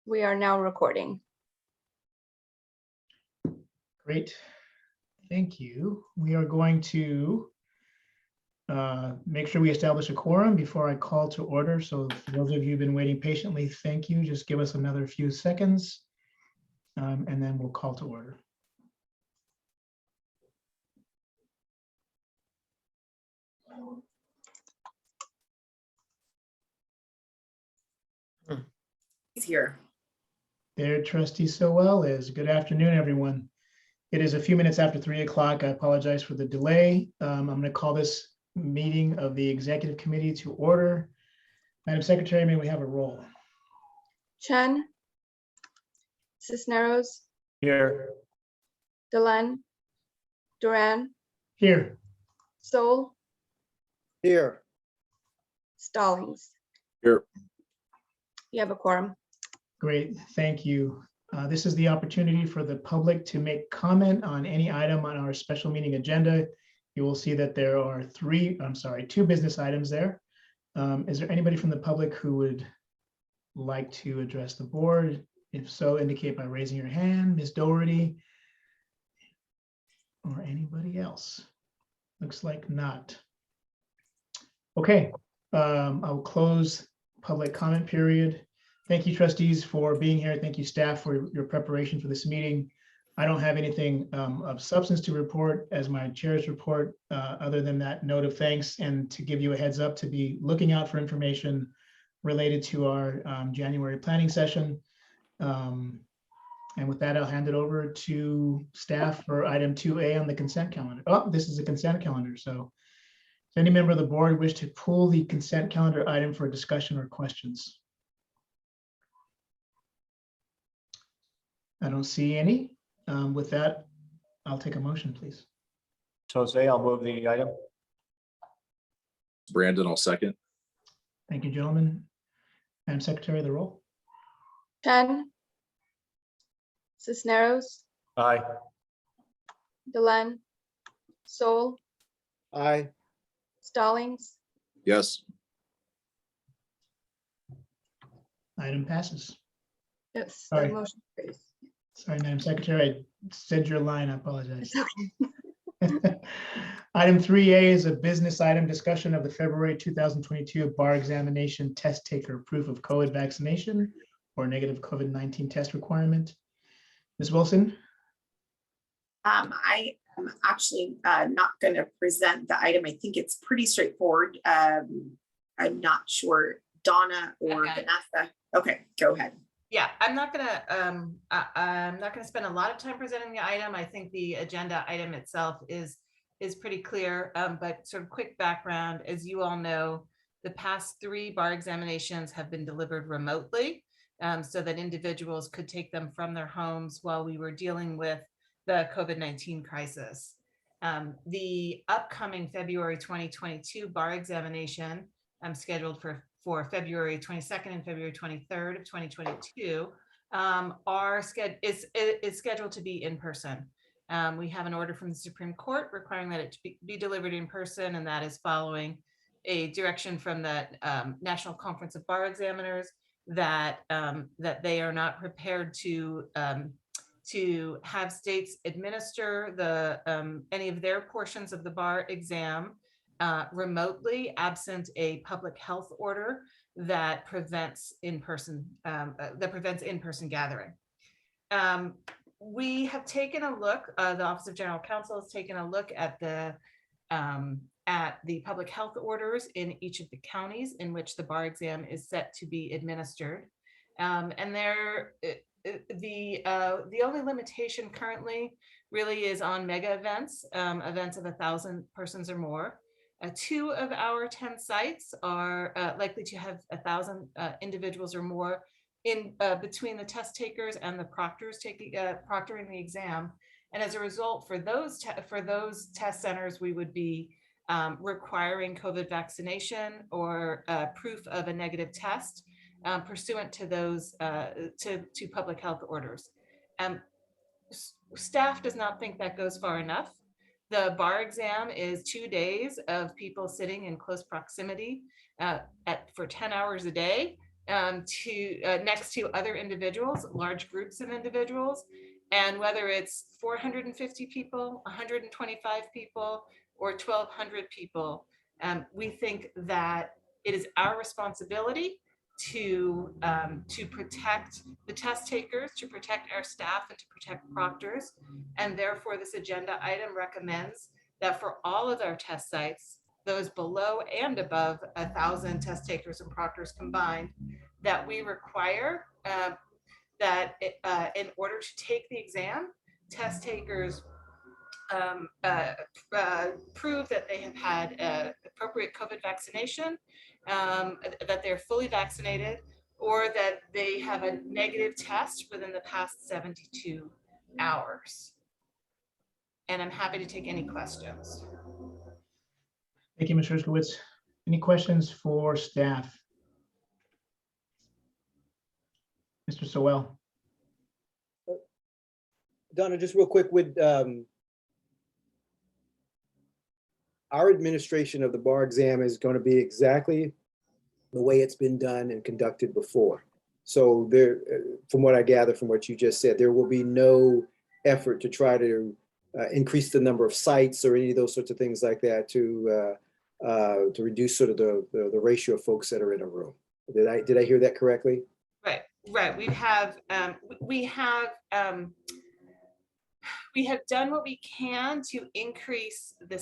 We are now recording. Great, thank you. We are going to make sure we establish a quorum before I call to order. So for those of you who've been waiting patiently, thank you. Just give us another few seconds and then we'll call to order. He's here. There, Trustee Sowell is. Good afternoon, everyone. It is a few minutes after 3 o'clock. I apologize for the delay. I'm going to call this meeting of the Executive Committee to order. Madam Secretary, may we have a roll? Chen, Cisneros, Here. Delenn, Duran, Here. Sol, Here. Stallings. Here. You have a quorum. Great, thank you. This is the opportunity for the public to make comment on any item on our special meeting agenda. You will see that there are two business items there. Is there anybody from the public who would like to address the board? If so, indicate by raising your hand. Ms. Doherty or anybody else? Looks like not. Okay, I'll close public comment period. Thank you, trustees, for being here. Thank you, staff, for your preparation for this meeting. I don't have anything of substance to report as my chair's report, other than that note of thanks and to give you a heads up to be looking out for information related to our January planning session. And with that, I'll hand it over to staff for item 2A on the consent calendar. Oh, this is a consent calendar. So does any member of the board wish to pull the consent calendar item for discussion or questions? I don't see any. With that, I'll take a motion, please. Jose, I'll move the item. Brandon, I'll second. Thank you, gentlemen. Madam Secretary, the roll. Chen, Cisneros, Aye. Delenn, Sol, Aye. Stallings. Yes. Item passes. Yes, Sorry. the motion carries. Sorry, Madam Secretary, I said your line. I apologize. It's okay. Item 3A is a business item, discussion of the February 2022 bar examination test taker proof of COVID vaccination or negative COVID-19 test requirement. Ms. Wilson? I am actually not going to present the item. I think it's pretty straightforward. I'm not sure, Donna or Vanessa. Okay, go ahead. Yeah, I'm not gonna spend a lot of time presenting the item. I think the agenda item itself is pretty clear, but sort of quick background. As you all know, the past 3 bar examinations have been delivered remotely, so that individuals could take them from their homes while we were dealing with the COVID-19 crisis. The upcoming February 2022 bar examination, scheduled for February 22nd and February 23rd of 2022, is scheduled to be in person. We have an order from the Supreme Court requiring that it be delivered in person, and that is following a direction from the National Conference of Bar Examiners that they are not prepared to have states administer any of their portions of the bar exam remotely, absent a public health order that prevents in-person gathering. We have taken a look. The Office of General Counsel has taken a look at the public health orders in each of the counties in which the bar exam is set to be administered, and the only limitation currently really is on mega events, events of 1,000 persons or more. 2 of our 10 sites are likely to have 1,000 individuals or more in between the test takers and the proctors proctoring the exam. And as a result, for those test centers, we would be requiring COVID vaccination or proof of a negative test pursuant to those to public health orders. Staff does not think that goes far enough. The bar exam is 2 days of people sitting in close proximity for 10 hours a day. next to other individuals, large groups of individuals. And whether it's 450 people, 125 people, or 1,200 people, we think that it is our responsibility to protect the test takers, to protect our staff, and to protect proctors. And therefore, this agenda item recommends that for all of our test sites, those below and above 1,000 test takers and proctors combined, that we require that in order to take the exam, test takers prove that they have had appropriate COVID vaccination, that they're fully vaccinated, or that they have a negative test within the past 72 hours. And I'm happy to take any questions. Thank you, Ms. Herskowitz. Any questions for staff? Mr. Sowell. Donna, just real quick, with our administration of the bar exam is going to be exactly the way it's been done and conducted before. So there, from what I gather from what you just said, there will be no effort to try to increase the number of sites or any of those sorts of things like that to reduce sort of the ratio of folks that are in a room. Did I hear that correctly? Right. We have done what we can to increase the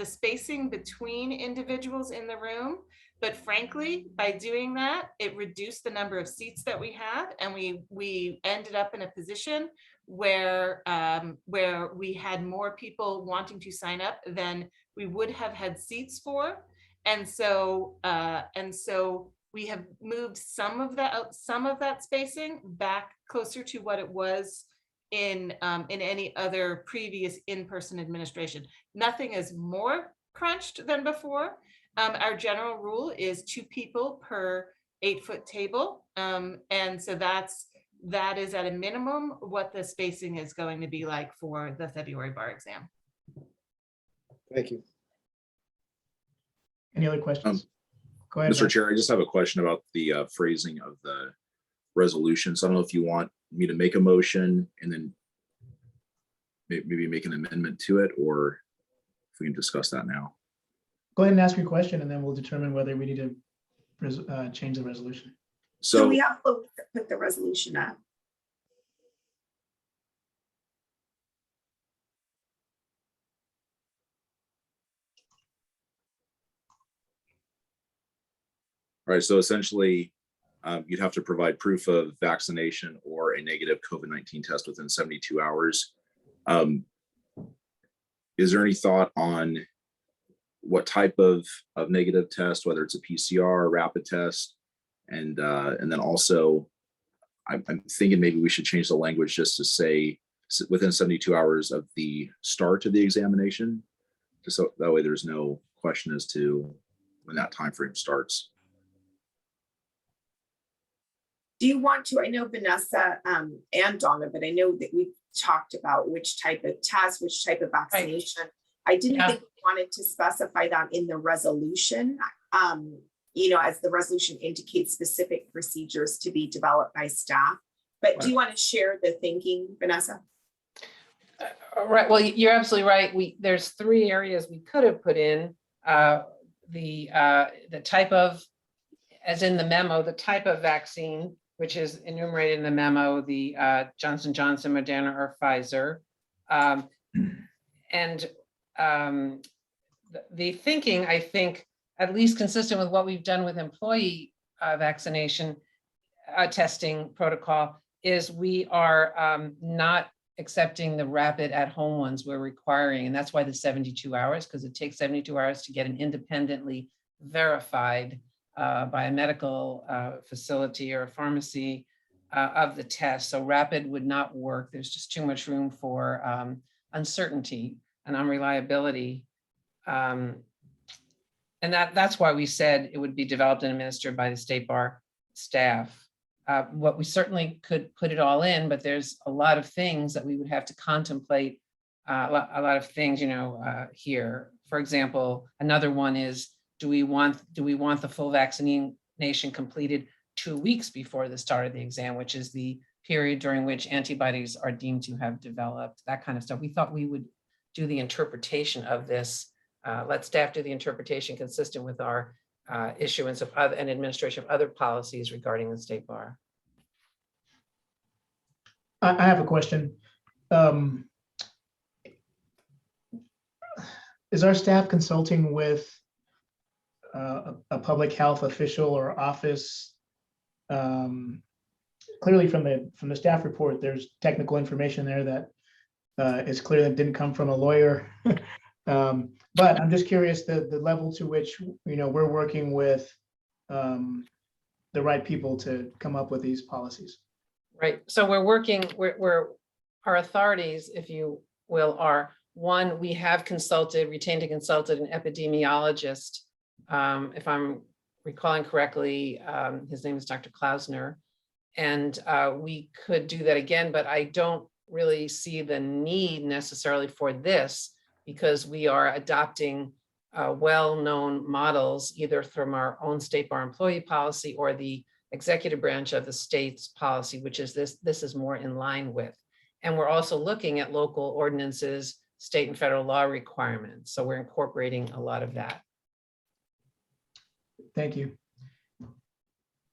spacing between individuals in the room. But frankly, by doing that, it reduced the number of seats that we have, and we ended up in a position where we had more people wanting to sign up than we would have had seats for, and so we have moved some of that spacing back closer to what it was in any other previous in-person administration. Nothing is more crunched than before. Our general rule is 2 people per 8-foot table. And so that is at a minimum what the spacing is going to be like for the February bar exam. Thank you. Any other questions? Go ahead, Mr. Matt. Chair, I just have a question about the phrasing of the resolution. So I don't know if you want me to make a motion and then maybe make an amendment to it, or if we can discuss that now. Go ahead and ask your question, and then we'll determine whether we need to change the resolution. So So we have to put the resolution up. right, so essentially, you'd have to provide proof of vaccination or a negative COVID-19 test within 72 hours. Is there any thought on what type of negative test, whether it's a PCR or rapid test? And then also, I'm thinking maybe we should change the language just to say within 72 hours of the start of the examination, just so that way there's no question as to when that time frame starts. Do you want to, I know Vanessa and Donna, but I know that we've talked about which type of test, which type of vaccination. I didn't think we wanted to specify that in the resolution, as the resolution indicates specific procedures to be developed by staff. But do you want to share the thinking, Vanessa? Right. Well, you're absolutely right. There's 3 areas we could have put in the type of, as in the memo, the type of vaccine, which is enumerated in the memo, the Johnson & Johnson, Moderna, or Pfizer. The thinking, I think, at least consistent with what we've done with employee vaccination testing protocol, is we are not accepting the rapid at-home ones we're requiring. And that's why the 72 hours, because it takes 72 hours to get an independently verified by a medical facility or a pharmacy of the test. So rapid would not work. There's just too much room for uncertainty and unreliability. And that's why we said it would be developed and administered by the state bar staff. What we certainly could put it all in, but there's a lot of things that we would have to contemplate, a lot of things, here. For example, another one is, do we want the full vaccination completed 2 weeks before the start of the exam, which is the period during which antibodies are deemed to have developed, that kind of stuff. We thought we would do the interpretation of this. Let staff do the interpretation consistent with our issuance of other and administration of other policies regarding the state bar. I have a question. Is our staff consulting with a public health official or office? Clearly from the staff report, there's technical information there that is clear that didn't come from a lawyer. But I'm just curious the level to which, we're working with the right people to come up with these policies. Right, so we're working, our authorities, if you will, are, one, we have retained and consulted an epidemiologist. If I'm recalling correctly, his name is Dr. Klausner. And we could do that again, but I don't really see the need necessarily for this because we are adopting well-known models either from our own state bar employee policy or the executive branch of the state's policy, which is this is more in line with. And we're also looking at local ordinances, state and federal law requirements. So we're incorporating a lot of that. Thank you.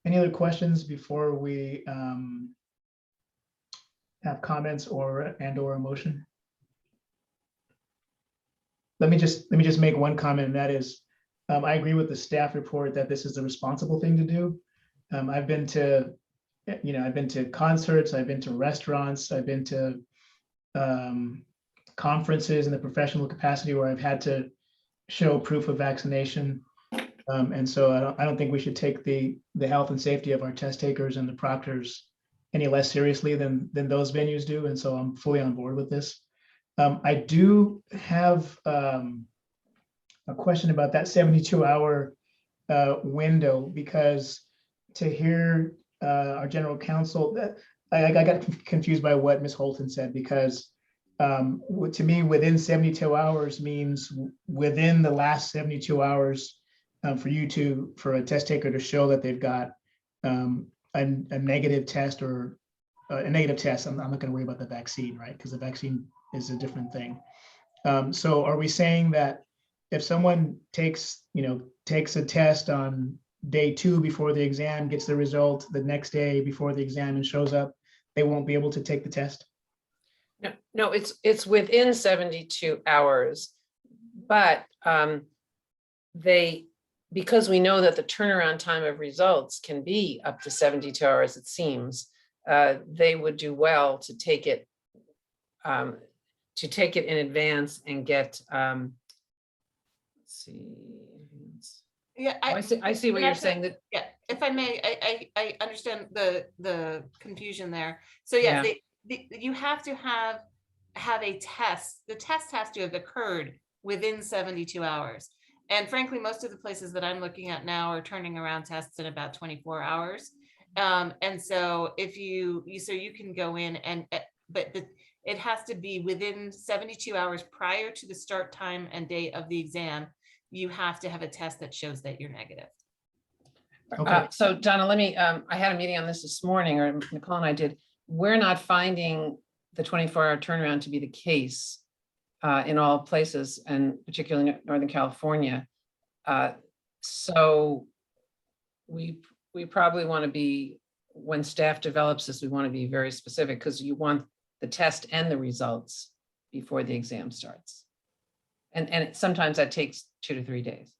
Any other questions before we have comments or a motion? Let me just make one comment, and that is, I agree with the staff report that this is the responsible thing to do. I've been to concerts, I've been to restaurants, I've been to conferences in the professional capacity where I've had to show proof of vaccination. And so I don't think we should take the health and safety of our test takers and the proctors any less seriously than those venues do. And so I'm fully on board with this. I do have a question about that 72-hour window, because to hear our general counsel, I got confused by what Ms. Holton said, because to me, within 72 hours means within the last 72 hours for a test taker to show that they've got a negative test or a negative test. I'm not going to worry about the vaccine, right? Because the vaccine is a different thing. So are we saying that if someone takes a test on day 2 before the exam, gets the result the next day before the exam and shows up, they won't be able to take the test? No, it's within 72 hours, but because we know that the turnaround time of results can be up to 72 hours, it seems, they would do well to take it in advance and get, let's see. Yeah, I see what you're saying. That yeah, if I may, I understand the confusion there. So yeah, you have to have a test. The test has to have occurred within 72 hours. And frankly, most of the places that I'm looking at now are turning around tests in about 24 hours. And so if you can go in but it has to be within 72 hours prior to the start time and date of the exam. You have to have a test that shows that you're negative. Okay. So Donna, let me, I had a meeting on this morning, or Nicole and I did. We're not finding the 24-hour turnaround to be the case in all places, and particularly Northern California. So we probably want to be, when staff develops this, we want to be very specific, because you want the test and the results before the exam starts. And sometimes that takes 2 to 3 days.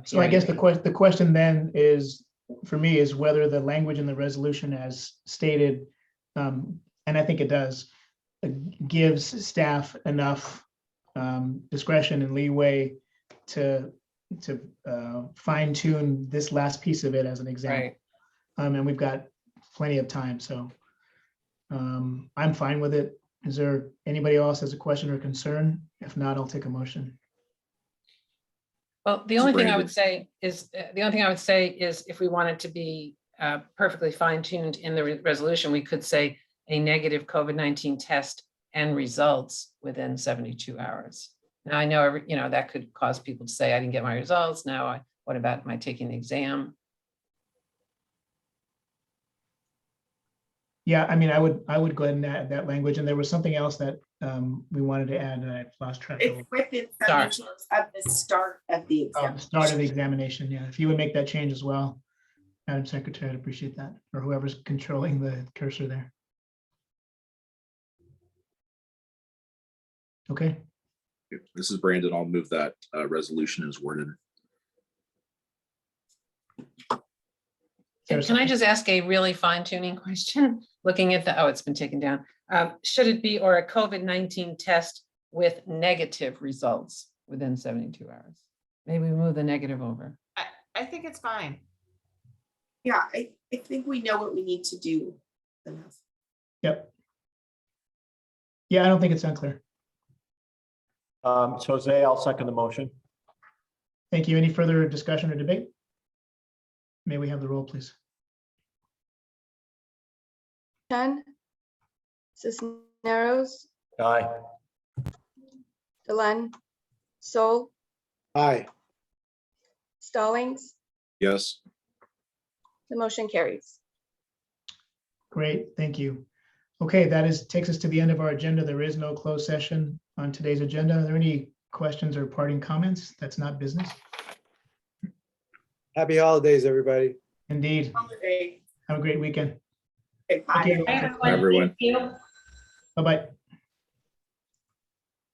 So I guess the question then is, for me, is whether the language in the resolution as stated, and I think it does, gives staff enough discretion and leeway to fine tune this last piece of it as an example. Right. And we've got plenty of time, so I'm fine with it. Is there anybody else has a question or concern? If not, I'll take a motion. Well, the only thing I would say is if we want it to be perfectly fine-tuned in the resolution, we could say a negative COVID-19 test and results within 72 hours. Now, I know that could cause people to say, I didn't get my results. Now, what about, am I taking the exam? Yeah, I mean, I would go ahead and add that language, and there was something else that we wanted to add, and I've lost track of. It's within Start. sentences at the start of the Oh, exam. the start of the examination, yeah, if you would make that change as well, Madam Secretary, I'd appreciate that, or whoever's controlling the cursor there. Okay, This is Brandon. I'll move that resolution as worded. There a Can I second? just ask a really fine tuning question? Looking at the, oh, it's been taken down. Should it be or a COVID-19 test with negative results within 72 hours? Maybe we move the negative over. I think it's fine. Yeah, I think we know what we need to do. Vanessa. Yep. Yeah, I don't think it's unclear. Jose, I'll second the motion. Thank you. Any further discussion or debate? May we have the roll, please? Chen, Cisneros, Aye. Delenn, Sol, Aye. Stallings, Yes. the motion carries. Great, thank you. Okay, takes us to the end of our agenda. There is no closed session on today's agenda. Are there any questions or parting comments? That's not business. Happy holidays, everybody. Indeed. Holiday. Have a great weekend. Okay, bye. Okay, Everyone. bye-bye.